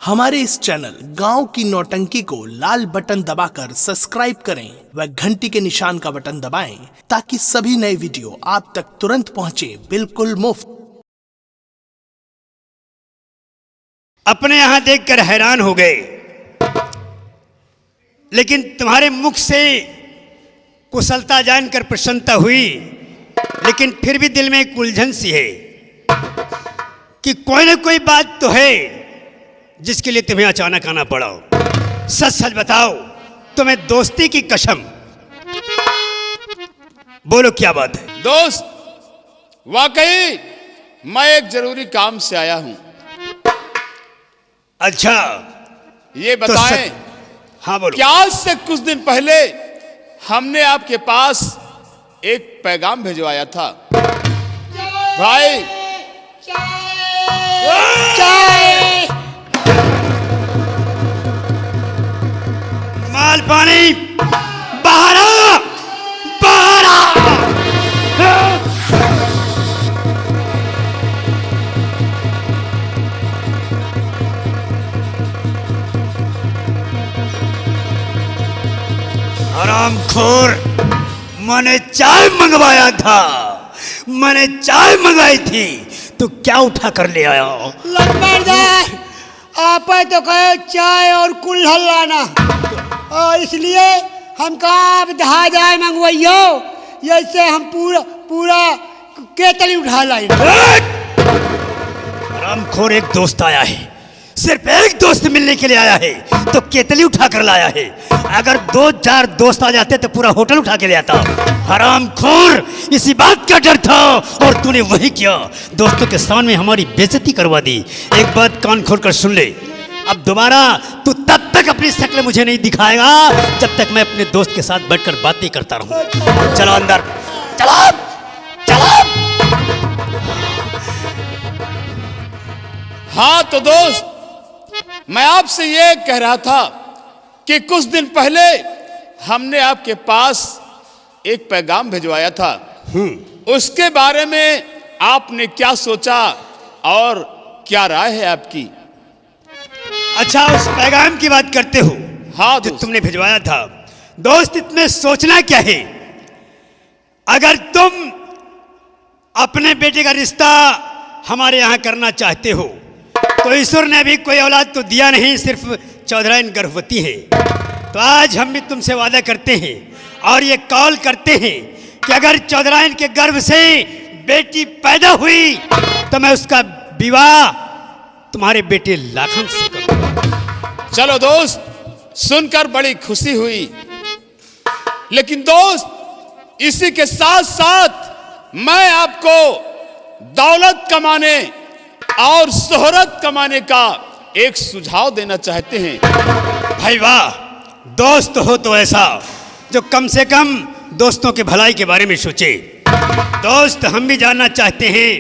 हमारे इस चैनल गांव की नौटंकी को लाल बटन दबाकर सब्सक्राइब करें व घंटी के निशान का बटन दबाएं ताकि सभी नए वीडियो आप तक तुरंत पहुंचे बिल्कुल मुफ्त। अपने यहां देखकर हैरान हो गए, लेकिन तुम्हारे मुख से कुशलता जानकर प्रसन्नता हुई, लेकिन फिर भी दिल में एक उलझन सी है कि कोई ना कोई बात तो है जिसके लिए तुम्हें अचानक आना पड़ा। सच सच बताओ, तुम्हें दोस्ती की कसम, बोलो क्या बात है? दोस्त, वाकई मैं एक जरूरी काम से आया हूं। अच्छा, ये बताएं, हाँ बोलो। क्या आज से कुछ दिन पहले हमने आपके पास एक पैगाम भिजवाया था? भाई चाय, माल पानी, बाहर आ, बाहर आ। हरामखोर, मैंने चाय मंगवाया था, मैंने चाय मंगाई थी, तो क्या उठा कर ले आया? लंबर जाए, आप तो कहे चाय और कुल्हड़ लाना, और इसलिए हम कहाँ दहा जाए मंगवाइयो, जैसे हम पूरा केतली उठा लाई। हरामखोर, एक दोस्त आया है, सिर्फ एक दोस्त मिलने के लिए आया है, तो केतली उठा कर लाया है। अगर 2-4 दोस्त आ जाते तो पूरा होटल उठा के ले आता। हरामखोर, इसी बात का डर था और तूने वही किया, दोस्तों के सामने हमारी बेइज्जती करवा दी। एक बात कान खोल कर सुन ले, अब दोबारा तू तब तक अपनी शक्ल मुझे नहीं दिखाएगा जब तक मैं अपने दोस्त के साथ बैठकर बातें करता रहूं। चलो अंदर, चलो चलो। हाँ तो दोस्त, मैं आपसे ये कह रहा था कि कुछ दिन पहले हमने आपके पास एक पैगाम भिजवाया था। उसके बारे में आपने क्या सोचा और क्या राय है आपकी? अच्छा, उस पैगाम की बात करते हो? हाँ जो तुमने भिजवाया था। दोस्त, इसमें सोचना क्या है? अगर तुम अपने बेटे का रिश्ता हमारे यहाँ करना चाहते हो तो ईश्वर ने अभी कोई औलाद तो दिया नहीं, सिर्फ चौधराइन गर्भवती है। तो आज हम भी तुमसे वादा करते हैं और ये कॉल करते हैं कि अगर चौधराइन के गर्भ से बेटी पैदा हुई तो मैं उसका विवाह तुम्हारे बेटे लाखन से करूंगा। चलो दोस्त, सुनकर बड़ी खुशी हुई, लेकिन दोस्त इसी के साथ साथ मैं आपको दौलत कमाने और शोहरत कमाने का एक सुझाव देना चाहते हैं। भाई वाह, दोस्त हो तो ऐसा जो कम से कम दोस्तों के भलाई के बारे में सोचे। दोस्त, हम भी जानना चाहते हैं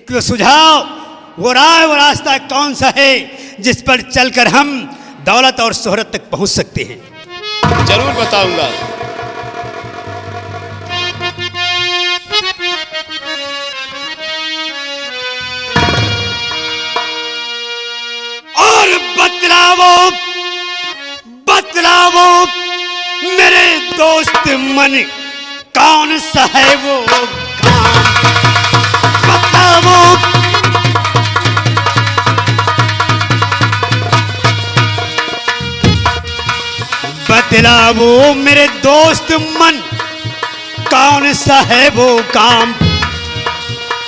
कि वो सुझाव, वो राह, वो रास्ता कौन सा है जिस पर चलकर हम दौलत और शोहरत तक पहुंच सकते हैं। जरूर बताऊंगा। और बतलावो, बतलावो मेरे दोस्त मन, कौन सा है वो काम? बतलावो। बतलावो मेरे दोस्त मन, कौन सा है वो काम?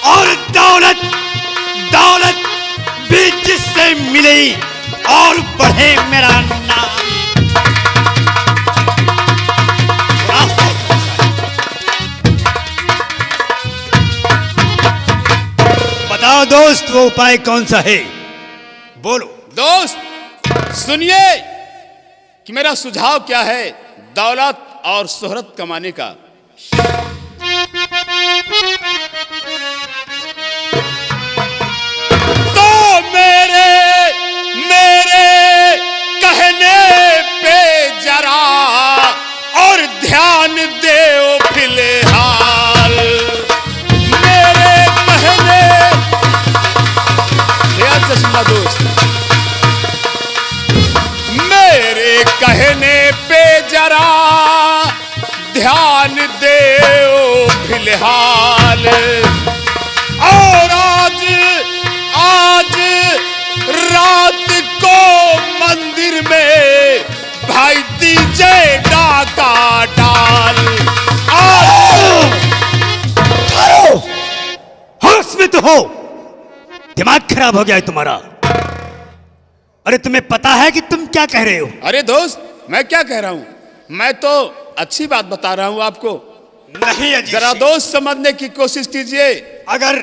और दौलत, दौलत भी जिससे मिले और बढ़े मेरा नाम। बताओ दोस्त, वो उपाय कौन सा है? बोलो। दोस्त सुनिए कि मेरा सुझाव क्या है दौलत और शोहरत कमाने का। तो मेरे कहने पे जरा और ध्यान दे फिलहाल। मेरे कहने, ध्यान से सुनना दोस्त, कहने पे जरा ध्यान दे फिलहाल। और आज रात को मंदिर में भाई डीजे डाका डाल। होश में तो हो, दिमाग खराब हो गया है तुम्हारा। अरे तुम्हें पता है कि तुम क्या कह रहे हो? अरे दोस्त, मैं क्या कह रहा हूं? मैं तो अच्छी बात बता रहा हूं आपको। नहीं अजीत जरा सिंह, दोस्त समझने की कोशिश कीजिए। अगर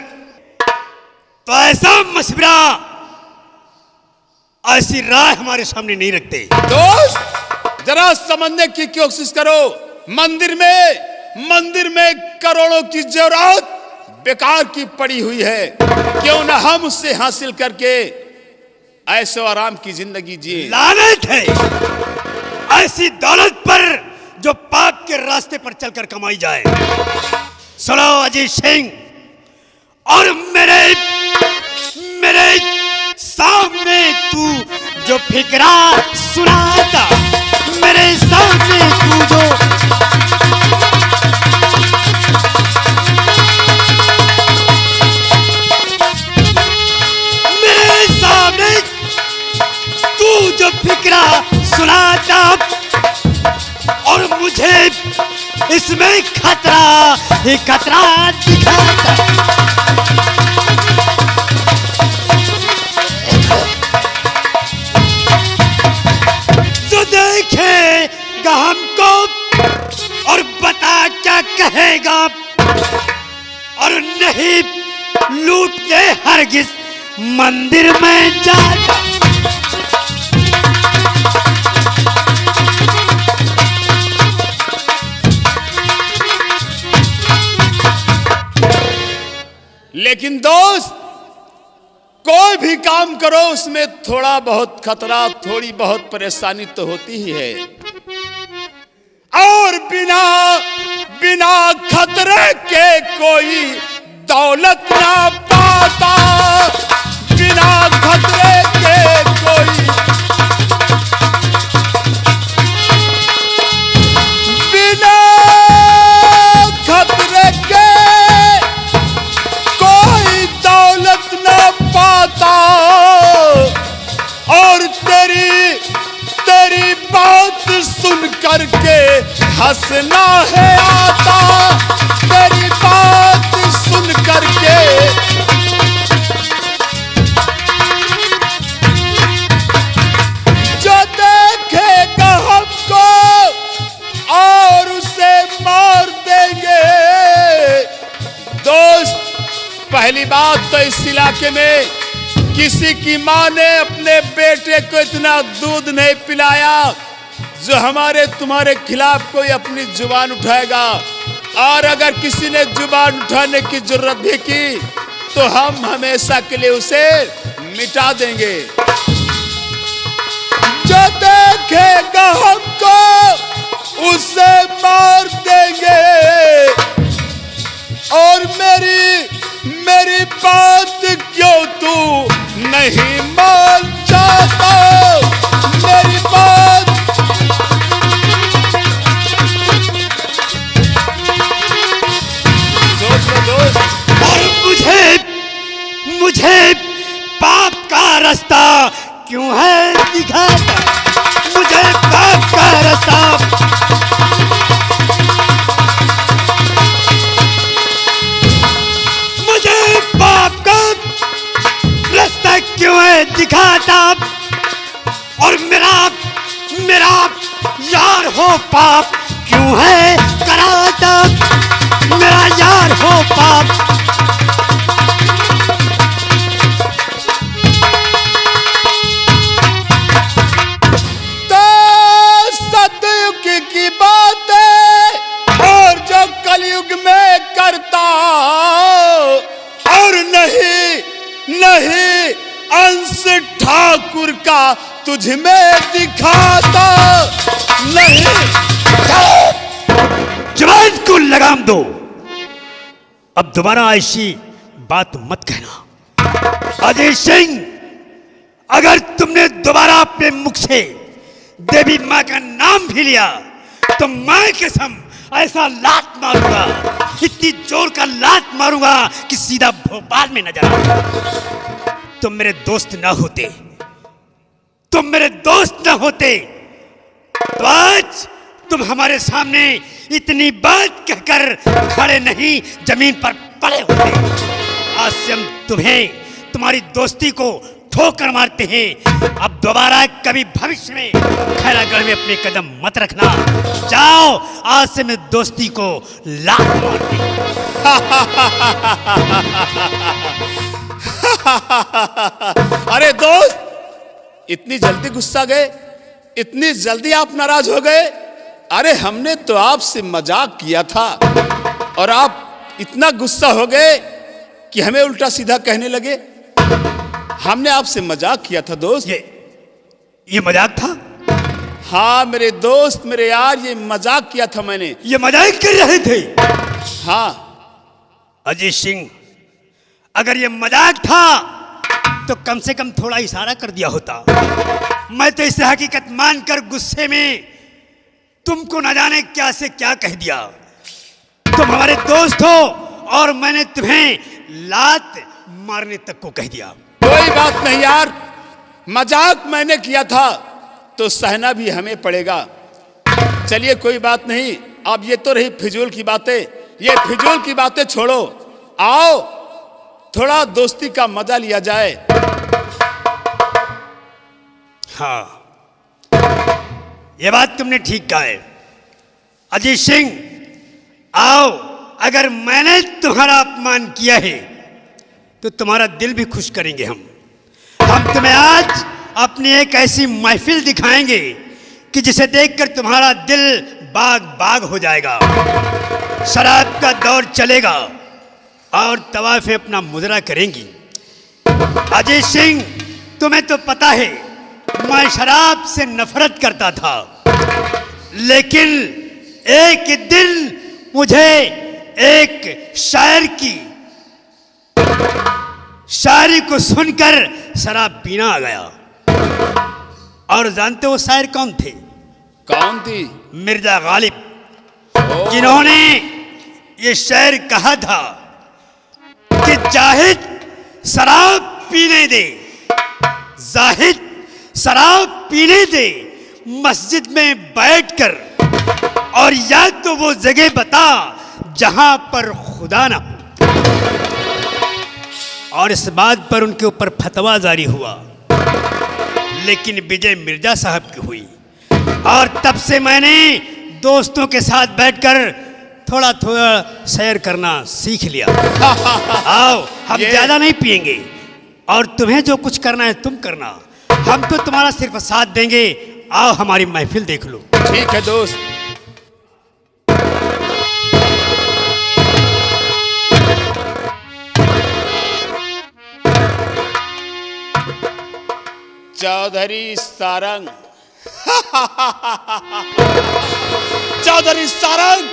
तो ऐसा मशवरा, ऐसी राय हमारे सामने नहीं रखते। दोस्त जरा समझने की कोशिश करो। मंदिर में करोड़ों की जरूरत बेकार की पड़ी हुई है। क्यों ना हम उससे हासिल करके ऐशो आराम की जिंदगी जिए। लानत है ऐसी दौलत पर जो पाप के रास्ते पर चलकर कमाई जाए। सुनो अजीत सिंह, और मेरे सामने तू जो फिक्रा सुनाता, मेरे सामने तू जो फिक्रा सुनाता और मुझे इसमें खतरा ही खतरा दिखाता। जो देखेगा हमको और बता क्या कहेगा, और नहीं लूट के हरगिज मंदिर में जाता। लेकिन दोस्त, कोई भी काम करो उसमें थोड़ा बहुत खतरा, थोड़ी बहुत परेशानी तो होती ही है। और बिना खतरे के कोई दौलत ना पाता। बिना खतरे के कोई और तेरी बात सुन करके हंसना है आता। तेरी बात सुन करके जो देखेगा हमको और उसे मार देंगे। दोस्त, पहली बात तो इस इलाके में किसी की माँ ने अपने बेटे को इतना दूध नहीं पिलाया जो हमारे तुम्हारे खिलाफ कोई अपनी जुबान उठाएगा। और अगर किसी ने जुबान उठाने की जरूरत भी की तो हम हमेशा के लिए उसे मिटा देंगे। जो देखेगा हमको उसे मार देंगे। और मेरी बात क्यों तू नहीं मान जाता? मेरी बात सोच लो दोस्त। और मुझे पाप का रास्ता क्यों है दिखाता? मुझे पाप का रास्ता क्यों है दिखाता? और मेरा यार हो पाप क्यों है कराता? मेरा यार हो पाप तो सतयुग की बातें और जो कलयुग में करता, और नहीं अंश ठाकुर का तुझ में दिखाता। नहीं, जवान को लगाम दो। अब दोबारा ऐसी बात मत कहना। अजय सिंह, अगर तुमने दोबारा अपने मुख से देवी माँ का नाम भी लिया तो मैं कसम ऐसा लात मारूंगा, इतनी जोर का लात मारूंगा कि सीधा भोपाल में नजर आ। तुम मेरे दोस्त ना होते, तुम मेरे दोस्त ना होते तो आज तुम हमारे सामने इतनी बात कहकर खड़े नहीं, जमीन पर पड़े होते। आज से हम तुम्हें, तुम्हारी दोस्ती को ठोकर मारते हैं। अब दोबारा कभी भविष्य में खैरागढ़ में अपने कदम मत रखना। जाओ, आज से मैं दोस्ती को लात मारती हूं। अरे दोस्त, इतनी जल्दी गुस्सा गए, इतनी जल्दी आप नाराज हो गए? अरे हमने तो आपसे मजाक किया था और आप इतना गुस्सा हो गए कि हमें उल्टा सीधा कहने लगे। हमने आपसे मजाक किया था दोस्त। ये मजाक था? हाँ मेरे दोस्त, मेरे यार, ये मजाक किया था मैंने। ये मजाक कर रहे थे? हाँ अजय सिंह, अगर ये मजाक था तो कम से कम थोड़ा इशारा कर दिया होता। मैं तो इसे हकीकत मानकर गुस्से में तुमको न जाने क्या से क्या कह दिया। तुम हमारे दोस्त हो और मैंने तुम्हें लात मारने तक को कह दिया। कोई बात नहीं यार, मजाक मैंने किया था तो सहना भी हमें पड़ेगा। चलिए कोई बात नहीं, अब ये तो रही फिजूल की बातें, ये फिजूल की बातें छोड़ो, आओ थोड़ा दोस्ती का मजा लिया जाए। हाँ, ये बात तुमने ठीक कहा है। अजय सिंह, आओ, अगर मैंने तुम्हारा अपमान किया है तो तुम्हारा दिल भी खुश करेंगे हम तुम्हें आज अपनी एक ऐसी महफिल दिखाएंगे कि जिसे देखकर तुम्हारा दिल बाग बाग हो जाएगा। शराब का दौर चलेगा और तवाफ़ें अपना मुजरा करेंगी। अजय सिंह, तुम्हें तो पता है मैं शराब से नफरत करता था, लेकिन एक दिन मुझे एक शायर की शायरी को सुनकर शराब पीना आ गया। और जानते हो शायर कौन थे? कौन थी? मिर्जा गालिब, जिन्होंने ये शायर कहा था कि जाहिद शराब पीने दे, जाहिद शराब पीने दे मस्जिद में बैठकर, और या तो वो जगह बता जहां पर खुदा ना हो। और इस बात पर उनके ऊपर फतवा जारी हुआ, लेकिन विजय मिर्जा साहब की हुई। और तब से मैंने दोस्तों के साथ बैठकर थोड़ा थोड़ा सैर करना सीख लिया। आओ, हम ज्यादा नहीं पिएंगे और तुम्हें जो कुछ करना है तुम करना, हम तो तुम्हारा सिर्फ साथ देंगे। आओ हमारी महफिल देख लो। ठीक है दोस्त। चौधरी सारंग, चौधरी सारंग,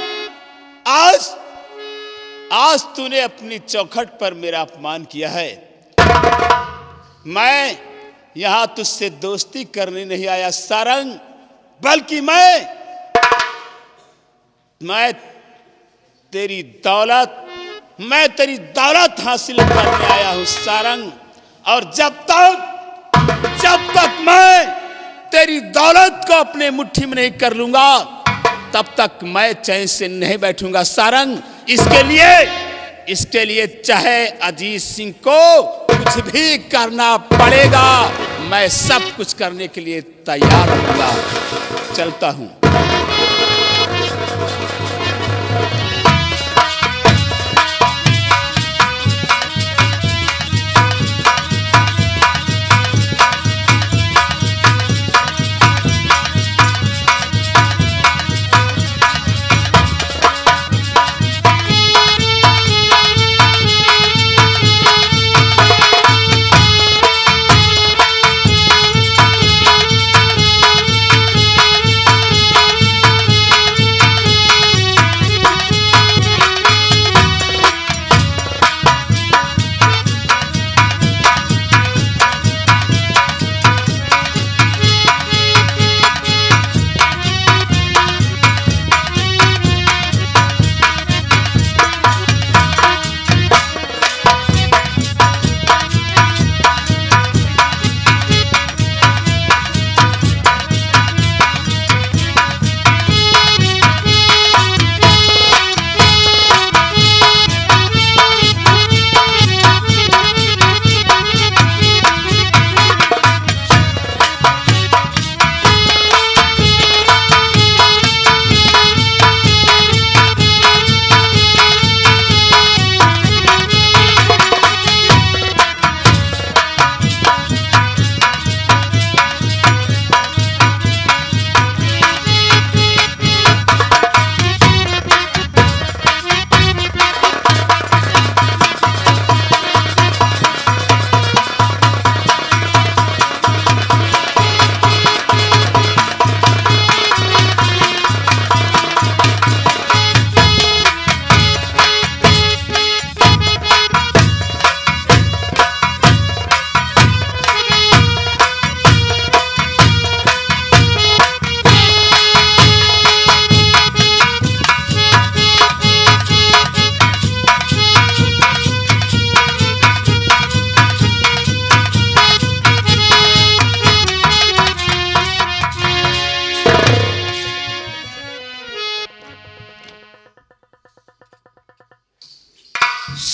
आज तूने अपनी चौखट पर मेरा अपमान किया है। मैं यहां तुझसे दोस्ती करने नहीं आया सारंग, बल्कि मैं तेरी दौलत हासिल करने आया हूं सारंग। और जब तक मैं तेरी दौलत को अपने मुट्ठी में नहीं कर लूंगा, तब तक मैं चैन से नहीं बैठूंगा सारंग। इसके लिए चाहे अजीत सिंह को कुछ भी करना पड़ेगा, मैं सब कुछ करने के लिए तैयार हूंगा। चलता हूं।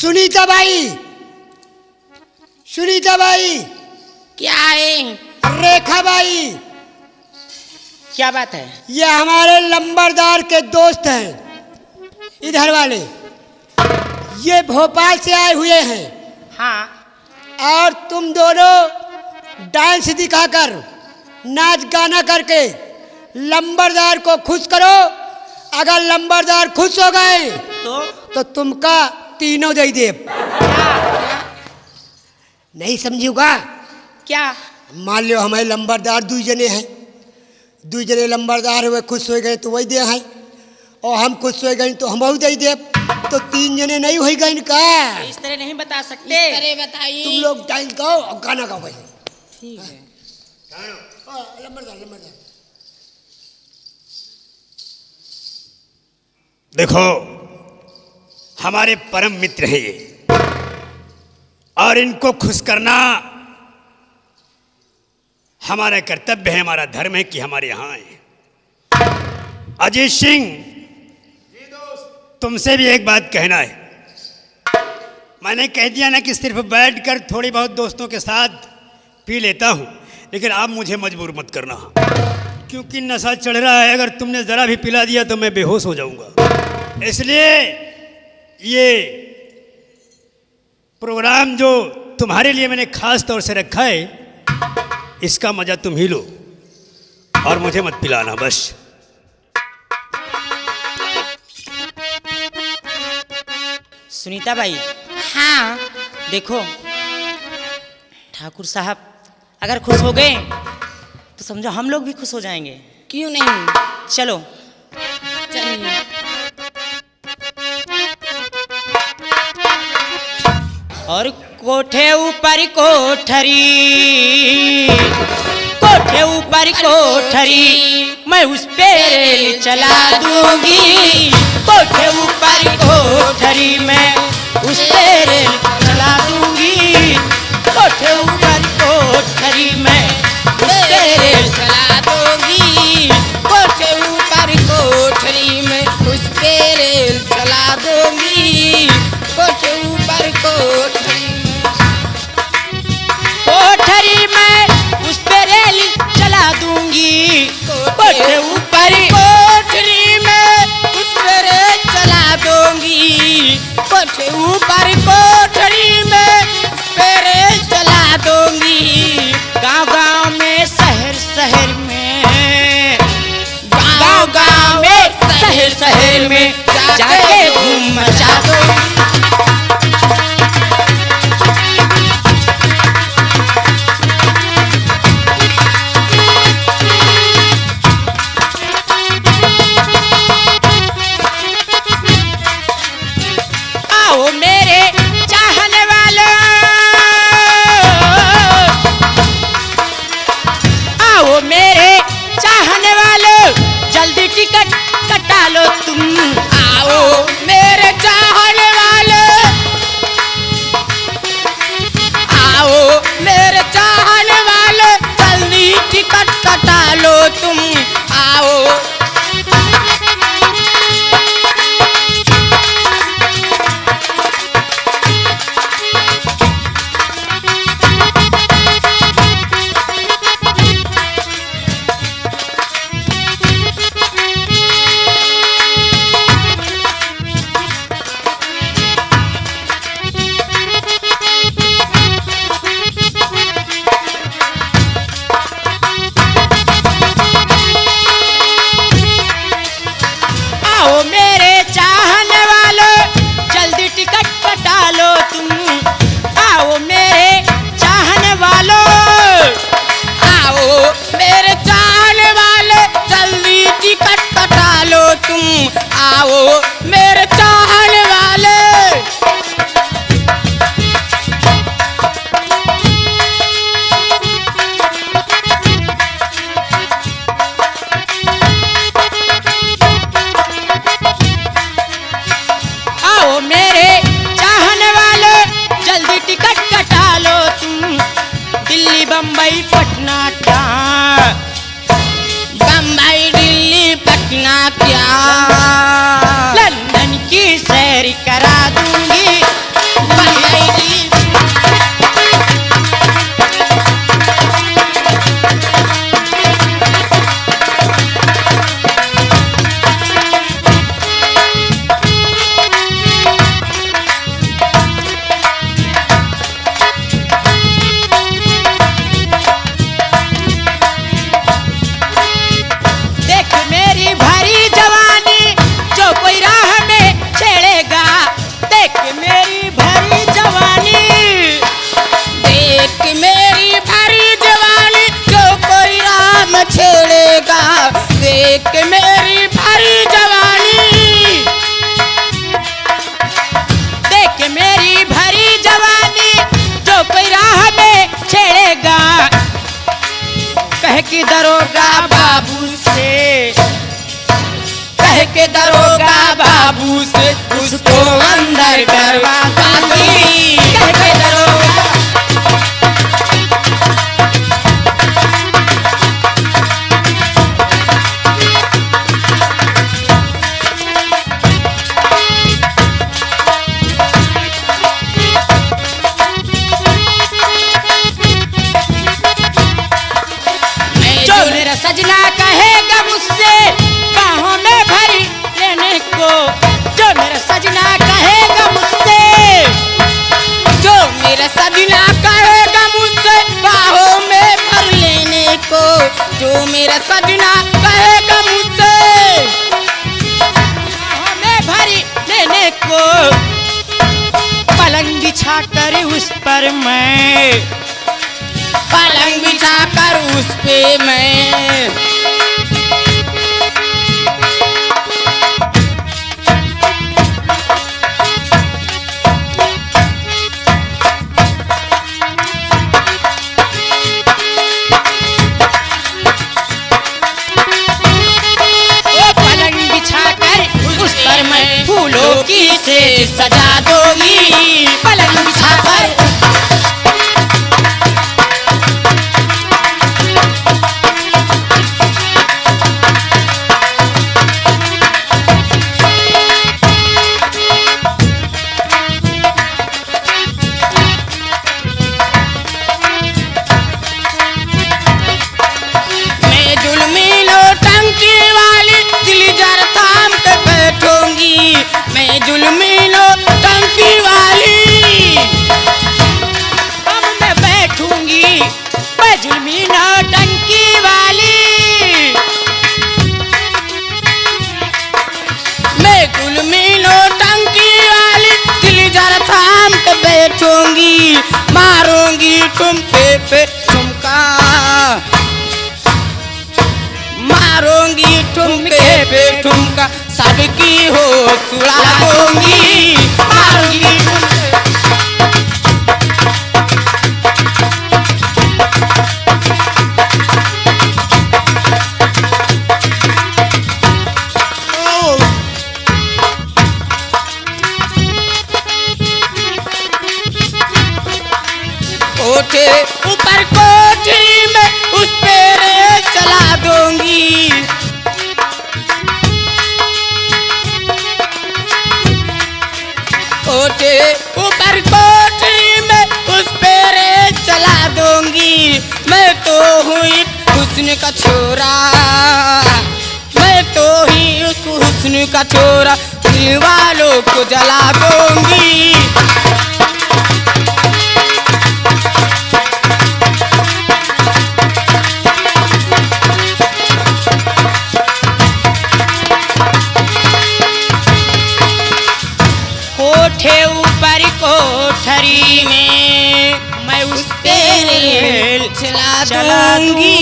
सुनीता बाई, सुनीता बाई, क्या है? रेखा बाई, क्या बात है? ये हमारे लंबरदार के दोस्त हैं, इधर वाले। ये भोपाल से आए हुए हैं हाँ। और तुम दोनों डांस दिखाकर, नाच गाना करके लंबरदार को खुश करो। अगर लंबरदार खुश हो गए तो तुमका तीनों दे दे। नहीं समझूगा? क्या? मान लो हमारे लंबरदार 2 जने हैं, 2 जने लंबरदार हुए, खुश हो गए तो वही दे हैं, और हम खुश हो गए तो हम दे दे। तो 3 जने नहीं हो गए इनका। इस तरह नहीं बता सकते। अरे बताइए। तुम लोग डांस गाओ और गाना गाओ भाई। ठीक है। लंबरदार, लंबरदार। देखो, हमारे परम मित्र हैं ये, और इनको खुश करना हमारा कर्तव्य है, हमारा धर्म है कि हमारे यहाँ आए। अजीत सिंह, तुमसे भी एक बात कहना है। मैंने कह दिया ना कि सिर्फ बैठकर थोड़ी बहुत दोस्तों के साथ पी लेता हूँ, लेकिन आप मुझे मजबूर मत करना, क्योंकि नशा चढ़ रहा है। अगर तुमने ज़रा भी पिला दिया तो मैं बेहोश हो जाऊँगा। इसलिए ये प्रोग्राम जो तुम्हारे लिए मैंने खास तौर से रखा है, इसका मजा तुम ही लो और मुझे मत पिलाना बस। सुनीता बाई, हाँ। देखो, ठाकुर साहब अगर खुश हो गए तो समझो हम लोग भी खुश हो जाएंगे। क्यों नहीं? चलो। चलिए। और कोठे ऊपर कोठरी, कोठे ऊपर कोठरी, मैं उस पे रेल चला दूंगी। कोठे ऊपर कोठरी, मैं उस पे रेल चला दूंगी। कोठे ऊपर कोठरी, मैं उस पे रेल चला दूंगी। कोठे ऊपर कोठरी में उस पे रेल चला दूंगी। कोठे ऊपर कोठरी में उस पे रेल चला दूंगी। कोठे ऊपर कोठरी में उस पे रेल चला दूंगी। कोठे ऊपर कोठरी में उस पे रेल चला दूंगी। गांव गांव में, शहर शहर में, गाँव गाँव में, शहर शहर में जाके धूम मचा दूंगी। आओ मेरे चाहने वालों, आओ मेरे चाहने वालों, जल्दी टिकट कटा लो तुम। आओ मेरे चाहने वाले, आओ मेरे चाहने वाले, जल्दी टिकट कटा लो तुम। आओ। आओ मेरे चाहने वालों, जल्दी टिकट कटा लो तुम। आओ मेरे चाहने वालों, आओ मेरे चाहने वाले, जल्दी टिकट कटा लो तुम। आओ मेरे चाहने वाले। आओ मेरे चाहने वालों, जल्दी टिकट कटा लो तुम। दिल्ली बम्बई पटना क्या, बम्बई दिल्ली पटना क्या, लंदन की सैर करा दूंगी। के दरोगा बाबू से, कह के दरोगा बाबू से उसको अंदर करवा दूंगी, कह के दरोगा। सजना कहेगा मुझसे बाहों में भरी लेने को, जो मेरा सजना कहेगा मुझसे, जो मेरा सजना कहेगा मुझसे बाहों में भर लेने को, जो मेरा सजना कहेगा मुझसे बाहों में भरी लेने को, पलंग बिछा कर उस पर मैं, पलंग बिछा कर उस पे मैं, पलंग बिछा कर उस पर मैं फूलों की सेज सजा दूंगी, पलंग बिछा कर। मैं जुल्मी नौटंकी वाली, अब मैं बैठूंगी, मैं जुल्मी नौटंकी वाली, मैं जुल्मी नौटंकी वाली, दिल जरा थाम के बैठूंगी, मारूंगी ठुमके पे ठुमका, मारूंगी ठुमके पे ठुमका, सबकी होश उड़ा दूंगी, मारूंगी कोठे ऊपर कोठरी में उस पे रेस चला दूंगी, कोठे ऊपर कोठरी में उस पे रेस चला दूंगी, मैं तो हूँ एक हुस्न का छोरा, मैं तो ही उस हुस्न का छोरा, दिल वालों को जला दूंगी। कोठे ऊपर कोठरी में मैं उस पे रेल चला दूंगी,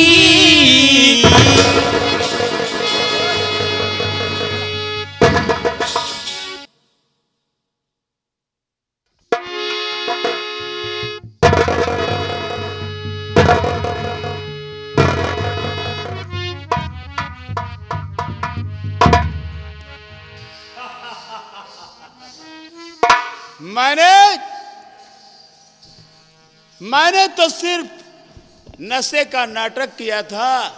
मैंने तो सिर्फ नशे का नाटक किया था,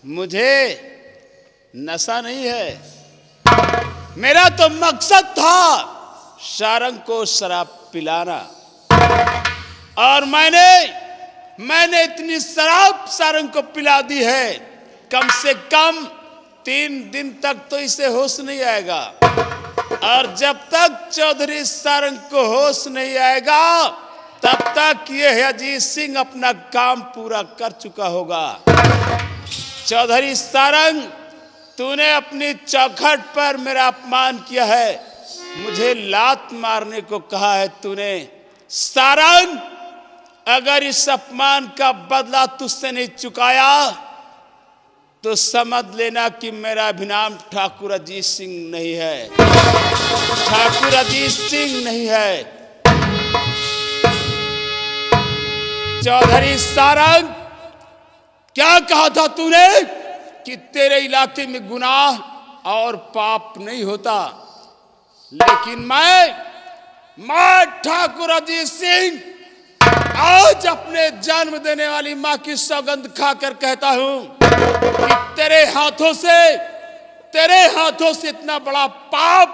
मुझे नशा नहीं है। मेरा तो मकसद था सारंग को शराब पिलाना, और मैंने इतनी शराब सारंग को पिला दी है, कम से कम 3 दिन तक तो इसे होश नहीं आएगा, और जब तक चौधरी सारंग को होश नहीं आएगा तब तक ये अजीत सिंह अपना काम पूरा कर चुका होगा। चौधरी सारंग, तूने अपनी चौखट पर मेरा अपमान किया है, मुझे लात मारने को कहा है तूने। सारंग, अगर इस अपमान का बदला तुझसे नहीं चुकाया तो समझ लेना कि मेरा भी नाम ठाकुर अजीत सिंह नहीं है, ठाकुर अजीत सिंह नहीं है। चौधरी सारंग, क्या कहा था तूने कि तेरे इलाके में गुनाह और पाप नहीं होता, लेकिन मैं ठाकुर अजीत सिंह आज अपने जन्म देने वाली मां की सौगंध खाकर कहता हूं कि तेरे हाथों से इतना बड़ा पाप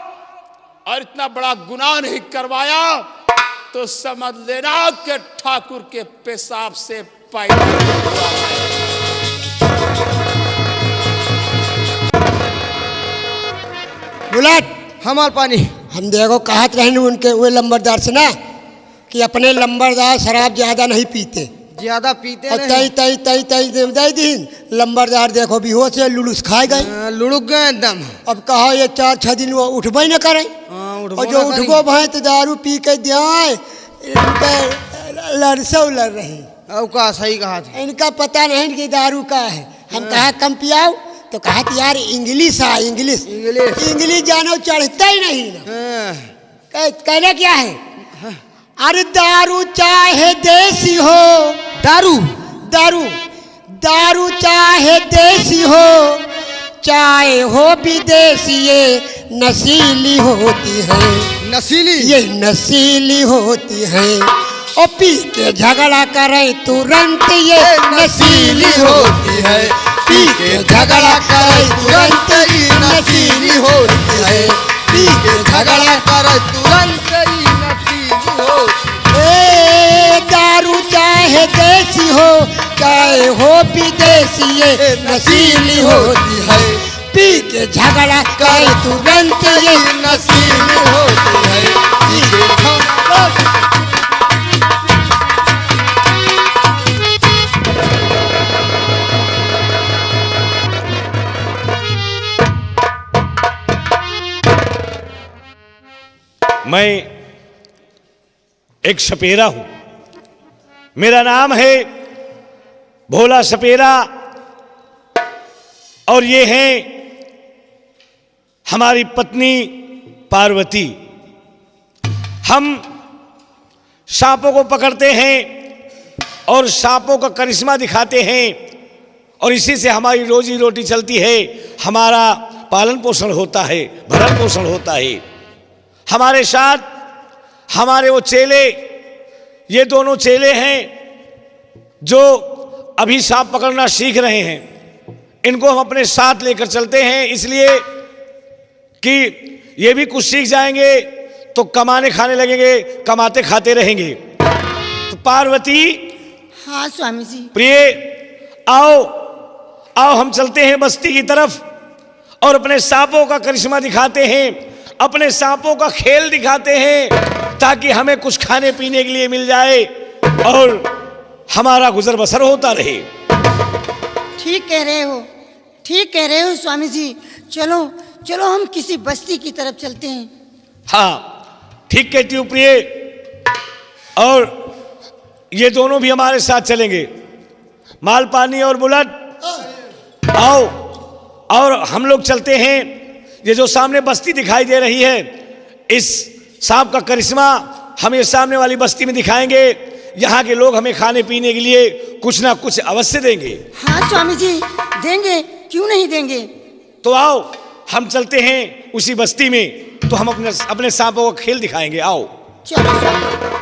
और इतना बड़ा गुनाह नहीं करवाया तो समझ लेना कि ठाकुर के पेशाब से पैदा हुआ है। बुलेट हमार पानी हम देखो कहत रहे उनके वे लंबरदार से ना कि अपने लंबरदार शराब ज्यादा नहीं पीते, ज्यादा पीते और नहीं। तई दिन लंबरदार देखो बेहोश है, लुलुस खाए गए, लुढ़क गए एकदम। अब कहा ये 4-6 दिन वो उठबे न करे, और जो उठबो भाई तो दारू पी के दियाए इनका लड़सो लड़ रही। अब का सही कहा था। इनका पता नहीं कि दारू का है। हम कहा कम पियाओ तो कहा कि यार इंग्लिश है, इंग्लिश जानो चढ़ता ही नहीं ना। कहना क्या है, अरे दारू चाहे देसी हो, दारू चाहे देसी हो, चाहे हो विदेशी, ये नशीली होती है, ये नशीली होती है। और पी के झगड़ा करे तुरंत ये नशीली होती है, पी के झगड़ा करे तुरंत ये नशीली होती है, पी के झगड़ा करे तुरंत ये नशीली होती है। दारू चाहे देसी हो, चाहे हो विदेशी, ये नशीली होती है, पी के झगड़ा करे तुरंत ये नशीली होती है, पी के मैं एक सपेरा हूं, मेरा नाम है भोला सपेरा, और ये हैं हमारी पत्नी पार्वती। हम सांपों को पकड़ते हैं और सांपों का करिश्मा दिखाते हैं, और इसी से हमारी रोजी रोटी चलती है, हमारा पालन पोषण होता है, भरण पोषण होता है। हमारे साथ हमारे वो चेले, ये दोनों चेले हैं जो अभी सांप पकड़ना सीख रहे हैं। इनको हम अपने साथ लेकर चलते हैं इसलिए कि ये भी कुछ सीख जाएंगे तो कमाने खाने लगेंगे, कमाते खाते रहेंगे। तो पार्वती, हाँ स्वामी जी। प्रिय, आओ हम चलते हैं बस्ती की तरफ और अपने सांपों का करिश्मा दिखाते हैं, अपने सांपों का खेल दिखाते हैं, ताकि हमें कुछ खाने पीने के लिए मिल जाए और हमारा गुजर बसर होता रहे। ठीक कह रहे हो स्वामी जी। चलो हम किसी बस्ती की तरफ चलते हैं। हाँ, ठीक कहती हूँ प्रिय, और ये दोनों भी हमारे साथ चलेंगे। मालपानी और बुलेट आओ, और हम लोग चलते हैं। ये जो सामने बस्ती दिखाई दे रही है, इस सांप का करिश्मा हम ये सामने वाली बस्ती में दिखाएंगे। यहाँ के लोग हमें खाने पीने के लिए कुछ ना कुछ अवश्य देंगे। हाँ स्वामी जी, देंगे, क्यों नहीं देंगे। तो आओ हम चलते हैं उसी बस्ती में, तो हम अपने सांपों का खेल दिखाएंगे। आओ चलो स्वामी।